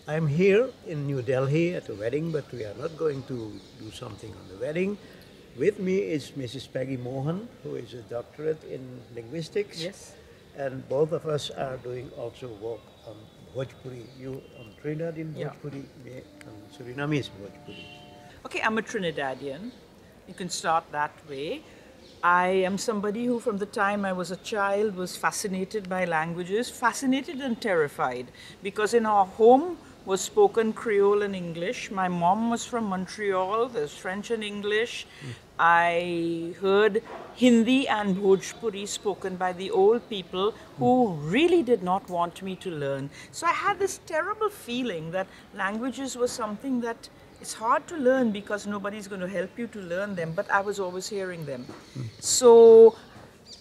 I'm here in New Delhi at a wedding, but we are not going to do something on the wedding. With me is Mrs. Peggy Mohan, who is a doctorate in linguistics. Yes. And both of us are doing also work on Bhojpuri. You on Trinidadian Yeah. Bhojpuri, me on Surinamese Bhojpuri. Okay, I'm a Trinidadian. You can start that way. I am somebody who, from the time I was a child, was fascinated by languages, fascinated and terrified, because in our home was spoken Creole and English. My mom was from Montreal, there's French and English. I heard Hindi and Bhojpuri spoken by the old people who really did not want me to learn. So I had this terrible feeling that languages were something that it's hard to learn because nobody's going to help you to learn them, but I was always hearing them. So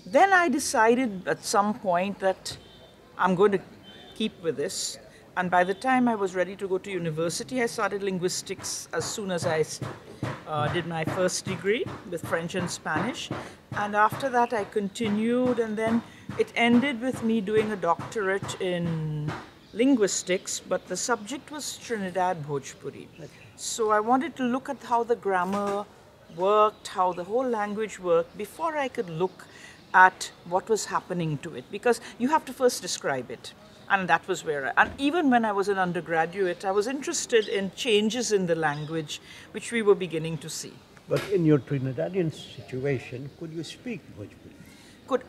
then I decided at some point that I'm going to keep with this. And by the time I was ready to go to university, I started linguistics as soon as I did my first degree with French and Spanish. And after that, I continued, and then it ended with me doing a doctorate in linguistics, but the subject was Trinidad Bhojpuri. So I wanted to look at how the grammar worked, how the whole language worked, before I could look at what was happening to it, because you have to first describe it. And that was and even when I was an undergraduate, I was interested in changes in the language, which we were beginning to see. But in your Trinidadian situation, could you speak Bhojpuri?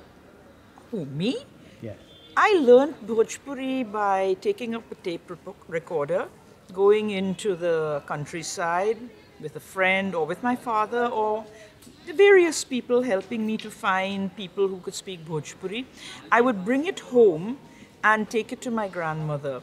Who, me? Yes. I learned Bhojpuri by taking up a tape recorder, going into the countryside with a friend or with my father or the various people helping me to find people who could speak Bhojpuri. I would bring it home and take it to my grandmother.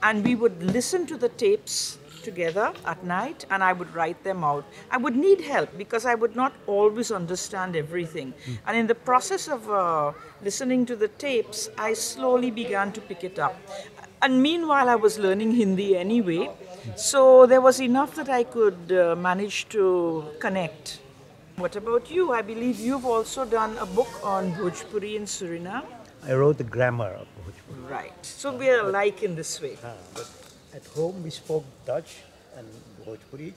And we would listen to the tapes together at night, and I would write them out. I would need help because I would not always understand everything. And in the process of listening to the tapes, I slowly began to pick it up. And meanwhile, I was learning Hindi anyway, so there was enough that I could manage to connect. What about you? I believe you've also done a book on Bhojpuri in Suriname. I wrote the grammar of Bhojpuri. Right. So we are alike in this way. But at home we spoke Dutch and Bhojpuri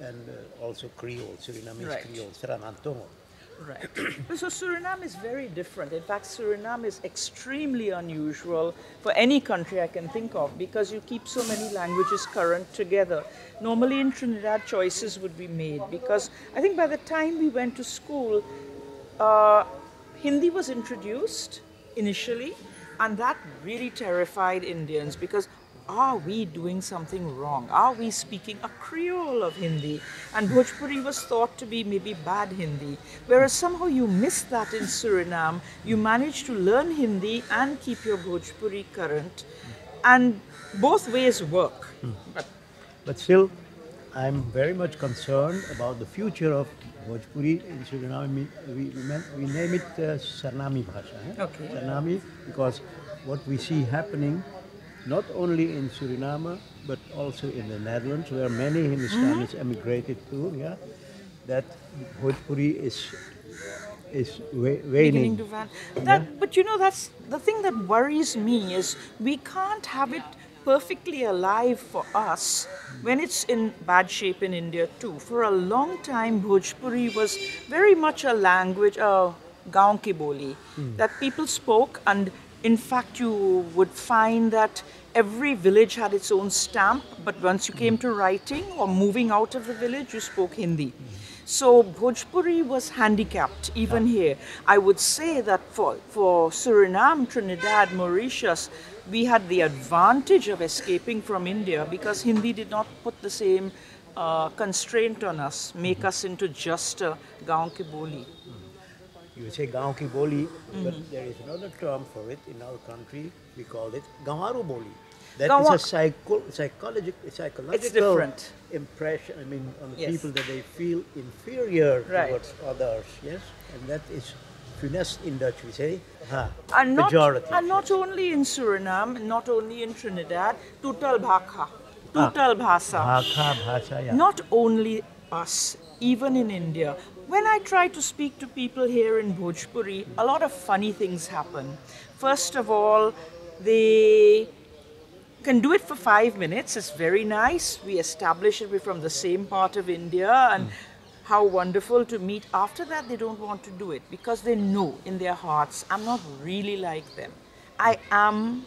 and also Creole, Surinamese Right. Creole, Seramantongo. Right. So Suriname is very different. In fact, Suriname is extremely unusual for any country I can think of because you keep so many languages current together. Normally in Trinidad, choices would be made because I think by the time we went to school, Hindi was introduced initially, and that really terrified Indians because are we doing something wrong? Are we speaking a Creole of Hindi? And Bhojpuri was thought to be maybe bad Hindi. Whereas somehow you missed that in Suriname. You managed to learn Hindi and keep your Bhojpuri current. And both ways work. But still, I'm very much concerned about the future of Bhojpuri in Suriname. We name it Sarnami Bhasha. Okay. Sarnami, because what we see happening not only in Suriname, but also in the Netherlands, where many Hindustanis emigrated to, that Bhojpuri is waning. Beginning to van. But you know, that's the thing that worries me is we can't have it perfectly alive for us when it's in bad shape in India too. For a long time, Bhojpuri was very much a language, gaon ki boli, that people spoke, and in fact, you would find that every village had its own stamp, but once you came to writing or moving out of the village, you spoke Hindi. So Bhojpuri was handicapped even here. I would say that for Suriname, Trinidad, Mauritius, we had the advantage of escaping from India because Hindi did not put the same constraint on us, make us into just a gaon ki boli. You say gaon ki boli, but there is another term for it in our country. We call it gawaru boli. That is a psychological impression. I mean, on the people that they feel inferior towards others. Yes, and that is finesse in Dutch. We say and pejorative. And not only in Suriname, not only in Trinidad, tutal bhakha, tutal bhasa. Bhasha, yeah. Not only us, even in India. When I try to speak to people here in Bhojpuri, a lot of funny things happen. First of all, they can do it for 5 minutes. It's very nice. We establish it. We're from the same part of India, and how wonderful to meet. After that, they don't want to do it because they know in their hearts, I'm not really like them. I am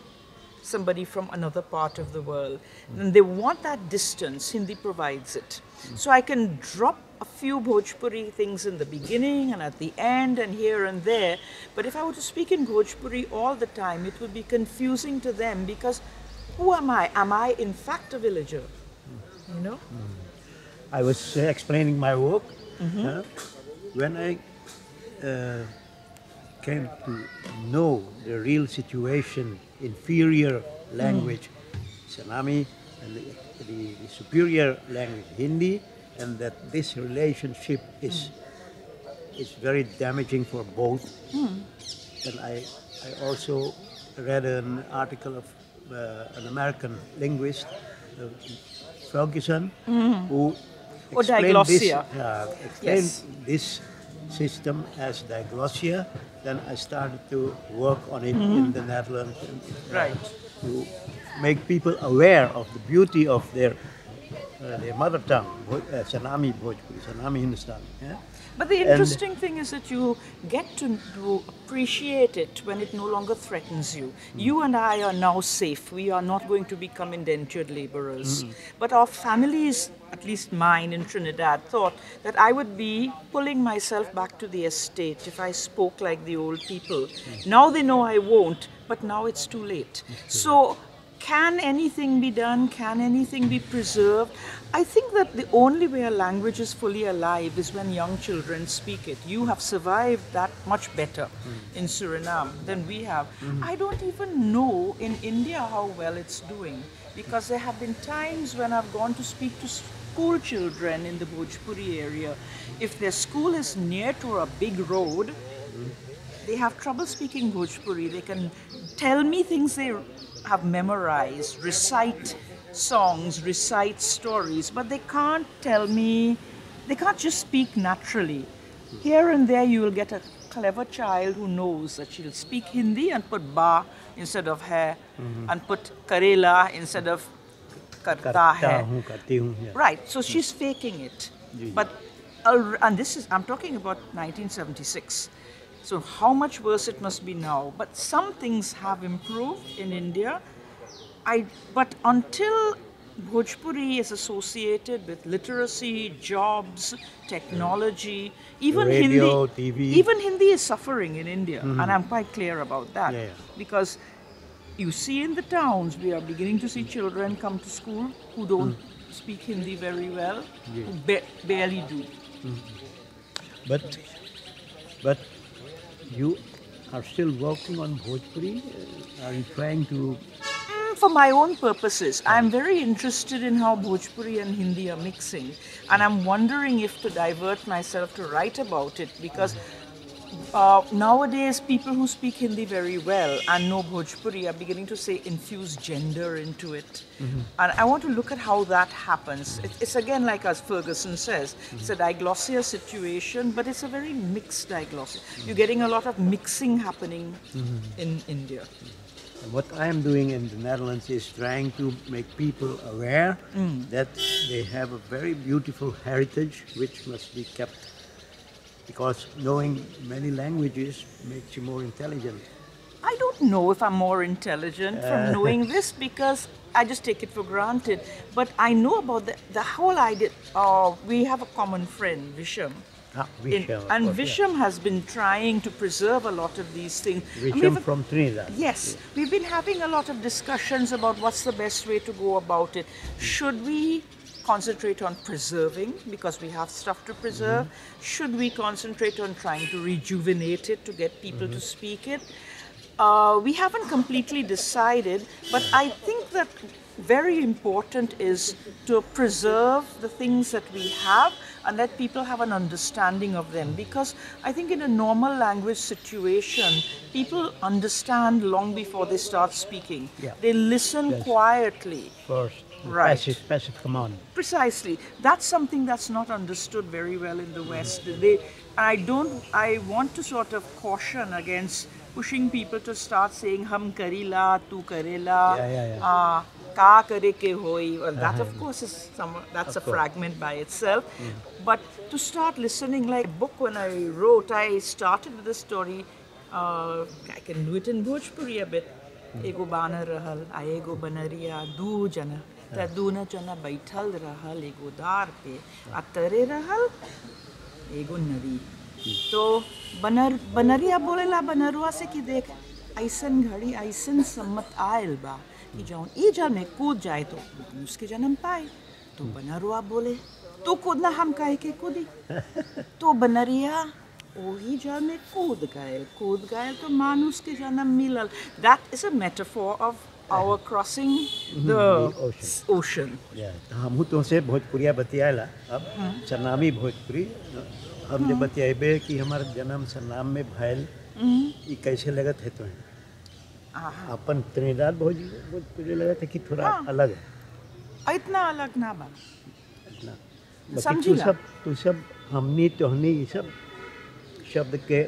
somebody from another part of the world. And they want that distance. Hindi provides it. So I can drop a few Bhojpuri things in the beginning and at the end and here and there. But if I were to speak in Bhojpuri all the time, it would be confusing to them because who am I? Am I in fact a villager? You know? I was explaining my work. When I came to know the real situation, inferior language, Sarnami, and the superior language, Hindi, and that this relationship is very damaging for both. And I also read an article of an American linguist, Ferguson, who explained this system as diglossia. Then I started to work on it in the Netherlands to make people aware of the beauty of their mother tongue, Sarnami Bhojpuri, Sarnami Hindustani. Yeah? But the interesting thing is that you get to appreciate it when it no longer threatens you. You and I are now safe. We are not going to become indentured laborers. But our families, at least mine in Trinidad, thought that I would be pulling myself back to the estate if I spoke like the old people. Now they know I won't, but now it's too late. So can anything be done? Can anything be preserved? I think that the only way a language is fully alive is when young children speak it. You have survived that much better in Suriname than we have. I don't even know in India how well it's doing, because there have been times when I've gone to speak to school children in the Bhojpuri area. If their school is near to a big road, they have trouble speaking Bhojpuri. They can tell me things they have memorized, recite songs, recite stories, but they can't tell me, they can't just speak naturally. Here and there you will get a clever child who knows that she'll speak Hindi and put ba instead of hai, and put karela instead of karta hai. Right, so she's faking it. But, and this is, I'm talking about 1976. So how much worse it must be now. But some things have improved in India. But until Bhojpuri is associated with literacy, jobs, technology, even radio, Hindi, TV. Even Hindi is suffering in India, and I'm quite clear about that. Because you see in the towns, we are beginning to see children come to school who don't speak Hindi very well, who barely do. But you are still working on Bhojpuri? Are you trying to... For my own purposes, I'm very interested in how Bhojpuri and Hindi are mixing. And I'm wondering if to divert myself to write about it, because nowadays people who speak Hindi very well and know Bhojpuri are beginning to say infuse gender into it. And I want to look at how that happens. It's again like as Ferguson says, it's a diglossia situation, but it's a very mixed diglossia. You're getting a lot of mixing happening in India. And what I am doing in the Netherlands is trying to make people aware that they have a very beautiful heritage which must be kept. Because knowing many languages makes you more intelligent. I don't know if I'm more intelligent from knowing this, because I just take it for granted. But I know about the whole idea. We have a common friend, Visham. And Visham has been trying to preserve a lot of these things. Visham from Trinidad. Yes. We've been having a lot of discussions about what's the best way to go about it. Should we concentrate on preserving, because we have stuff to preserve? Should we concentrate on trying to rejuvenate it to get people to speak it? We haven't completely decided, but I think that very important is to preserve the things that we have and let people have an understanding of them. Because I think in a normal language situation, people understand long before they start speaking. They listen quietly. First. Right. Passive command. Precisely. That's something that's not understood very well in the West. I want to sort of caution against pushing people to start saying hum karila, tu karela, ka kare ke hoi. Well, that of course is that's a fragment by itself. But to start listening, like book when I wrote, I started with the story. I can do it in Bhojpuri a bit. Ego bana rahal, aego banariya, du jana. Ta duna jana baital rahal, ego dar pe. Atare rahal, ego nari. तो बनरिया बोलेला बनरुआ से कि देख ऐसन घड़ी ऐसन सम्मत oil बा कि जौन ई जल में कूद जाए तो उसके जन्म पाए तो बनरुआ बोले तो कूदना हम काहे के कूदी तो बनरिया वही जल में कूद गए तो मानुष के जन्म मिलल. That is a metaphor of our crossing the ocean. हम तो से भोजपुरिया बतियाला अब सरनामी भोजपुरी हमने बतियाबे कि हमारा जन्म सरनाम में भैल ये कैसे लगत है तो अपन त्रिनिदाद भोजपुरी लगत है कि थोड़ा अलग है. इतना अलग ना बा समझिला तू सब हमनी तोहनी ये सब शब्द के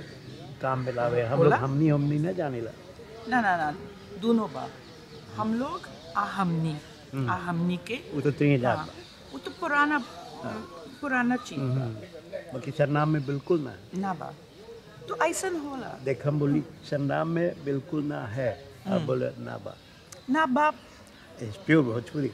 काम में लावे. हम लोग हमनी ना जानेला ना दोनों बा. हम लोग हमनी के वो तो त्रिनिदाद वो तो पुराना चीज बाकी सरनाम में बिल्कुल ना बा. तो ऐसा होला देख हम बोली सरनाम में बिल्कुल ना है अब बोले ना बा it's pure Bhojpuri.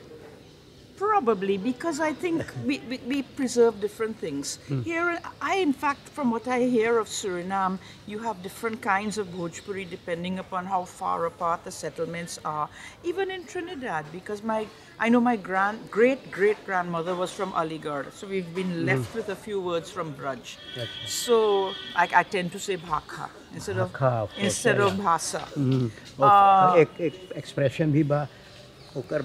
Probably because I think we preserve different things. Here, in fact, from what I hear of Suriname, you have different kinds of Bhojpuri depending upon how far apart the settlements are. Even in Trinidad, because I know my great-great-grandmother was from Aligarh, so we've been left with a few words from Braj. So I tend to say Bhakha instead of Bhasa. एक expression भी बा ओकर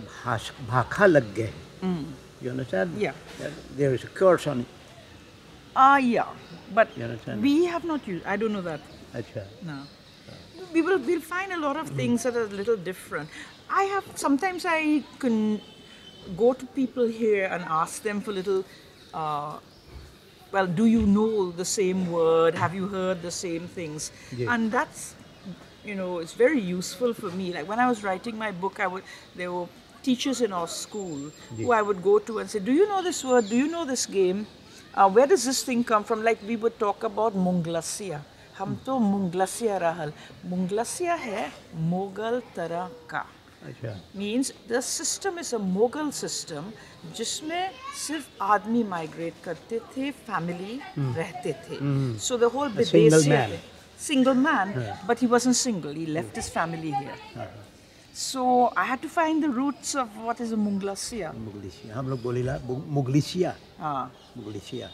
भाखा लग गए. You understand? Yeah. There is a curse on it. Yeah, but we have not used. I don't know that. Achha. No. We'll find a lot of things that are a little different. Sometimes I can go to people here and ask them for little. Well, do you know the same word? Have you heard the same things? Yes. And that's. It's very useful for me. Like when I was writing my book, there were teachers in our school who I would go to and say, do you know this word? Do you know this game? Where does this thing come from? Like we would talk about Munglasia. हम तो Munglasia रहल. Munglasia है Mughal तरह का. Means the system is a Mughal system जिसमें सिर्फ आदमी migrate करते थे, family रहते थे. So the whole single man, but he wasn't single. He left his family here. So I had to find the roots of what is a Munglasia. हम लोग बोलेला Muglisia. Muglisia.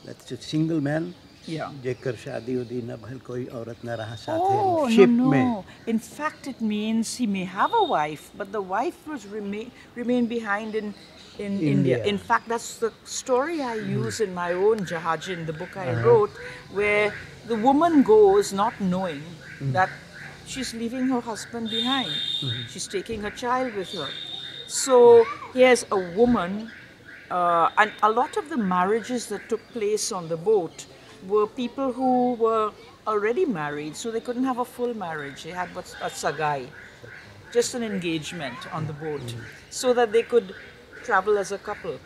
That's a single man. जेकर शादी उदी न भल कोई औरत न रहा साथे शिप में. In fact, it means he may have a wife, but the wife was remain behind in India. In fact, that's the story I use in my own Jahaj in the book I wrote, where the woman goes not knowing that she's leaving her husband behind. She's taking her child with her. So here's a woman, and a lot of the marriages that took place on the boat were people who were already married, so they couldn't have a full marriage. They had what's a sagai, just an engagement on the boat, so that they could travel as a couple.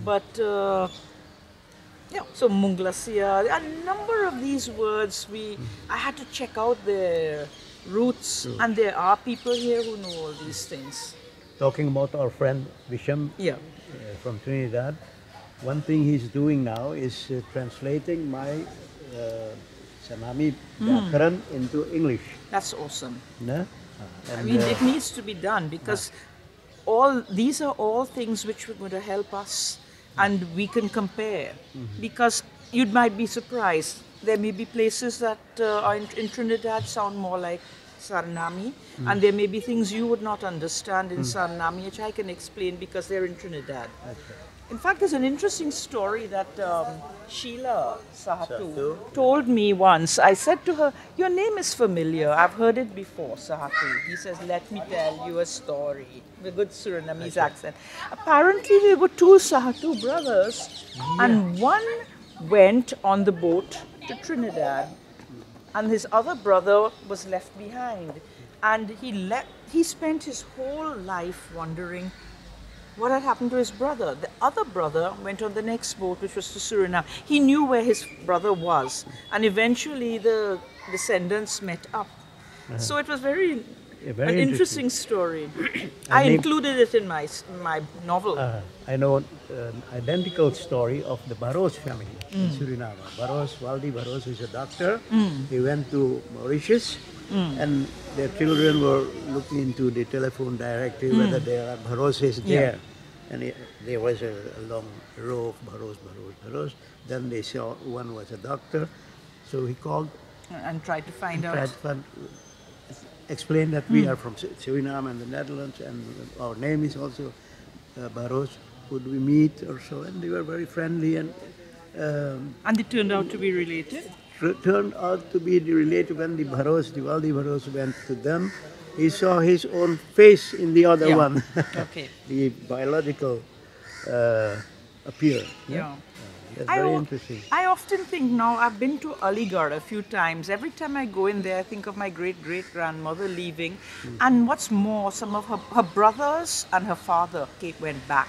But so Munglasia, a number of these words, I had to check out their roots, and there are people here who know all these things. Talking about our friend Visham from Trinidad, one thing he's doing now is translating my Sarnami Vyakaran into English. That's awesome. No? I mean, it needs to be done because these are all things which are going to help us, and we can compare. Because you might be surprised. There may be places that are in Trinidad sound more like Sarnami, and there may be things you would not understand in Sarnami, which I can explain because they're in Trinidad. In fact, there's an interesting story that Sheila Sahatu told me once. I said to her, your name is familiar. I've heard it before, Sahatu. He says, let me tell you a story. With good Surinamese accent. Apparently, there were two Sahatu brothers, and one went on the boat to Trinidad, and his other brother was left behind. And he left, he spent his whole life wondering what had happened to his brother. The other brother went on the next boat, which was to Suriname. He knew where his brother was, and eventually the descendants met up. So it was Yeah, an very interesting story. I I mean- included it in my novel. I know an identical story of the Barros family in Suriname. Barros, Waldi Barros is a doctor. He went to Mauritius and their children were looking into the telephone directory whether there are Barroses there. And there was a long row of Barros, Barros, Barros. Then they saw one was a doctor. So he called, And tried to find tried out. to explain that we are from Suriname and the Netherlands and our name is also Barros. Could we meet or so? And they were very friendly and And they turned out to be related. turned out to be the relative. When the Barros, the Waldi Barros went to them, he saw his own face in the other Yeah. one. Okay. The biological appear. Yeah. That's I very al- interesting. I often think now, I've been to Aligarh a few times. Every time I go in there, I think of my great-great-grandmother leaving. And what's more, some of her brothers and her father went back.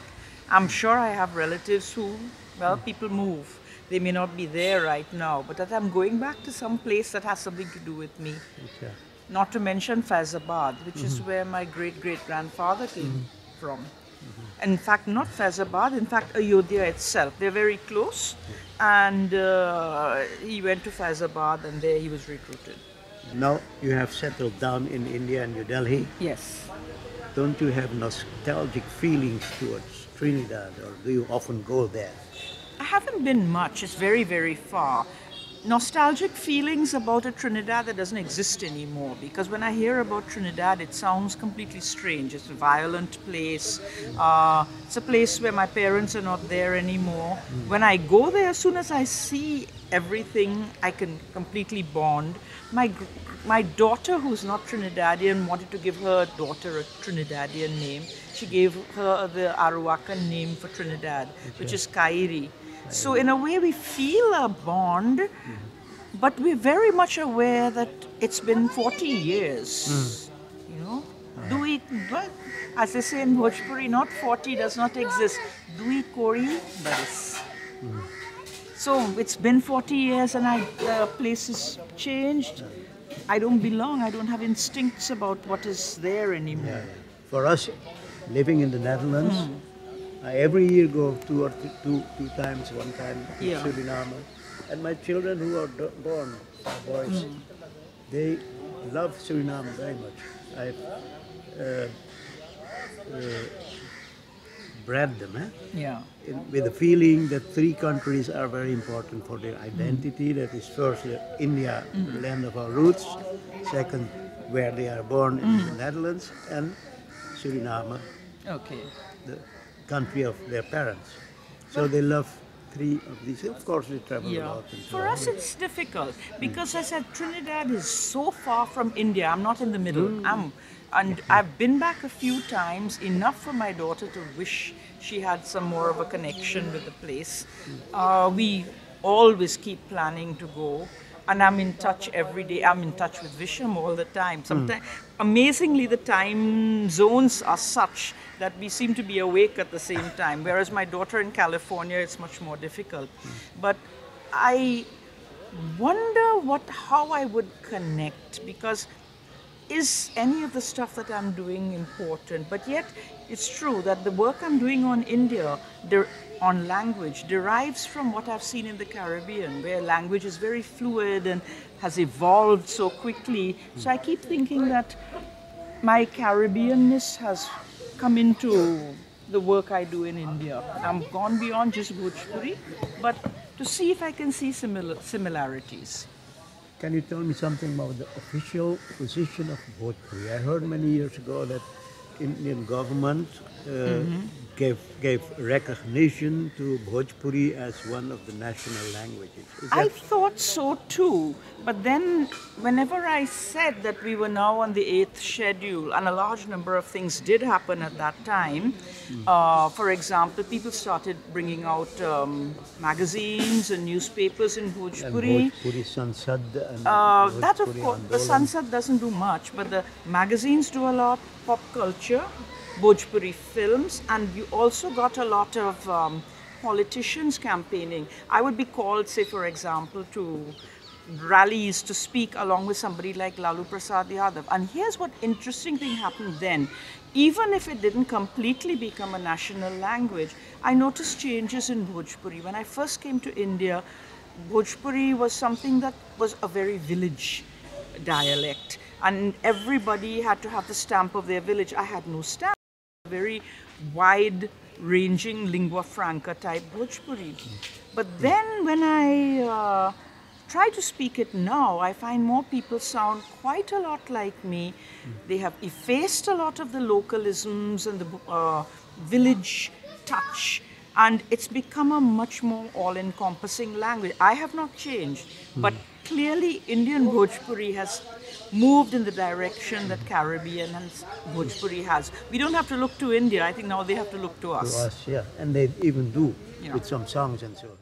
I'm sure I have relatives who, well, people move. They may not be there right now, but that I'm going back to some place that has something to do with me. Okay. Not to mention Faizabad, which is where my great-great-grandfather came from. In fact, not Faizabad, in fact, Ayodhya itself. They're very close. And he went to Faizabad and there he was recruited. Now you have settled down in India and New Delhi. Yes. Don't you have nostalgic feelings towards Trinidad or do you often go there? I haven't been much. It's very, very far. Nostalgic feelings about a Trinidad that doesn't exist anymore, because when I hear about Trinidad, it sounds completely strange. It's a violent place. It's a place where my parents are not there anymore. When I go there, as soon as I see everything, I can completely bond. My daughter, who's not Trinidadian, wanted to give her daughter a Trinidadian name. She gave her the Arawakan name for Trinidad, which is Kairi. So in a way, we feel a bond, but we're very much aware that it's been 40 years. You know, but as they say in Bhojpuri, not 40 does not exist. Dui kori baris. So it's been 40 years and the place has changed. I don't belong. I don't have instincts about what is there anymore. For us, living in the Netherlands, I every year go two times, one time to Yeah. Suriname. And my children who are born, boys, they love Suriname very much. I've bred them Yeah. with the feeling that three countries are very important for their identity. That is first India, the land of our roots. Second, where they are born in the Netherlands. And Suriname, Okay. the country of their parents. So they love three of these. Of course, they travel a lot. And so For on. us, it's difficult because I said Trinidad is so far from India. I'm not in the middle. And I've been back a few times, enough for my daughter to wish she had some more of a connection with the place. We always keep planning to go. And I'm in touch every day. I'm in touch with Visham all the time. Sometimes, amazingly, the time zones are such that we seem to be awake at the same time. Whereas my daughter in California, it's much more difficult. But I wonder how I would connect, because is any of the stuff that I'm doing important? But yet, it's true that the work I'm doing on India, on language, derives from what I've seen in the Caribbean, where language is very fluid and has evolved so quickly. So I keep thinking that my Caribbeanness has come into the work I do in India. I'm gone beyond just Bhojpuri, but to see if I can see similarities. Can you tell me something about the official position of Bhojpuri? I heard many years ago that Indian government gave recognition to Bhojpuri as one of the national languages. I thought so too, but then whenever I said that we were now on the 8th schedule, and a large number of things did happen at that time, for example, people started bringing out magazines and newspapers in Bhojpuri. And Bhojpuri Sansad and That of Bhojpuri course, the Andolan. Sansad doesn't do much, but the magazines do a lot, pop culture, Bhojpuri films, and you also got a lot of politicians campaigning. I would be called, say for example, to rallies to speak along with somebody like Lalu Prasad Yadav. And here's what interesting thing happened then. Even if it didn't completely become a national language, I noticed changes in Bhojpuri. When I first came to India, Bhojpuri was something that was a very village dialect, and everybody had to have the stamp of their village. I had no stamp. Very wide-ranging lingua franca type Bhojpuri. But then when I try to speak it now, I find more people sound quite a lot like me. They have effaced a lot of the localisms and the village touch, and it's become a much more all-encompassing language. I have not changed, but clearly Indian Bhojpuri has moved in the direction that Caribbean and Bhojpuri has. We don't have to look to India. I think now they have to look to us. To us, yeah. And they even do Yeah. with some songs and so on.